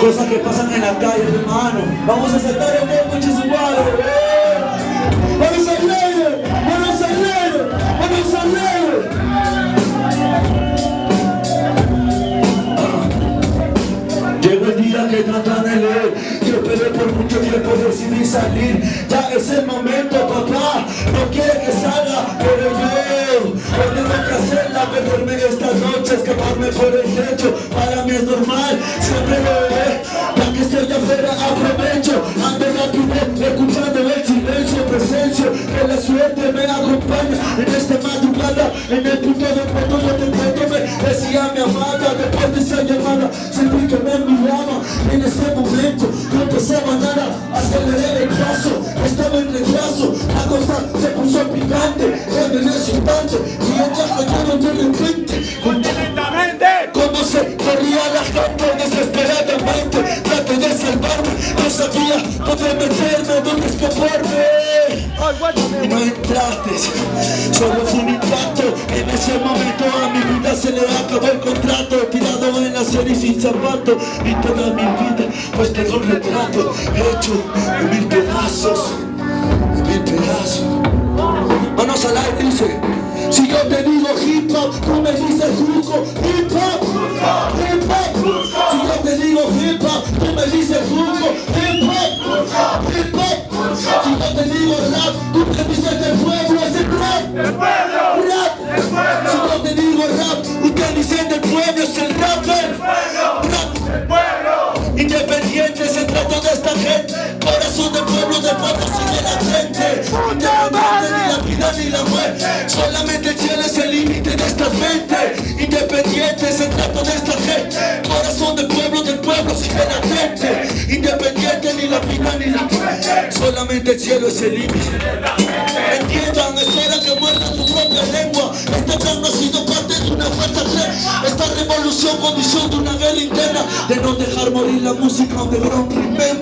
Cosas que pasan en la calle, hermano. Vamos a saltar el tiempo, chisumbalo. Vamos al aire, vamos al aire, vamos al aire. Llegó el día que tratan de leer. Yo esperé por mucho tiempo, decidí salir. Ya es el momento, papá. No quiere que salga, pero yo tengo que hacerla. Perderme esta noche, escaparme por el techo. Para mí es normal, siempre lo veré. Ya que estoy afuera, aprovecho. Ando rápido, escuchando el silencio, presencio. Que la suerte me acompaña en esta madrugada. En el punto de encuentro yo te encuentro. Me decía mi amada, después de esa llamada, sentí que me miraba. En ese momento no pasaba nada, aceleré el paso, estaba en retraso. La cosa se puso picante en ese instante, y ella cayeron de repente. Como se corría la gente desesperadamente. Traté de salvarme, no sabía dónde meterme, dónde escaparme. Y no entraste, solo fue un impacto. En ese momento a mi vida se le acabó el contrato. Tirado en la serie sin zapato. Y toda mi vida pues tengo un retrato hecho en 1000 pedazos. En 1000 pedazos. Manos al aire, dice. Si yo te digo hip hop, tú me dices juco. Hip hop, hip hop. Si yo te digo hip hop, tú me dices juco. Hip hop, hip hop. Si yo te digo rap, tú me dices del pueblo. Es el rap, del pueblo, rap. Si yo te digo rap, ustedes dicen del pueblo. Es el rap, del pueblo. Independiente se trata de esta gente. Corazón del pueblo sigue la frente. Independiente ni la vida ni la muerte. Solamente el cielo es el límite de esta mente. Independiente se trata de esta gente. Corazón del pueblo sigue la frente. Independiente ni la vida ni la muerte. Solamente el cielo es el límite. Entiendan, es hora que muerdan su propia lengua. Este plan no ha sido parte de una falsa creencia. Esta revolución condición de una guerra interna. De no dejar morir la música underground primero.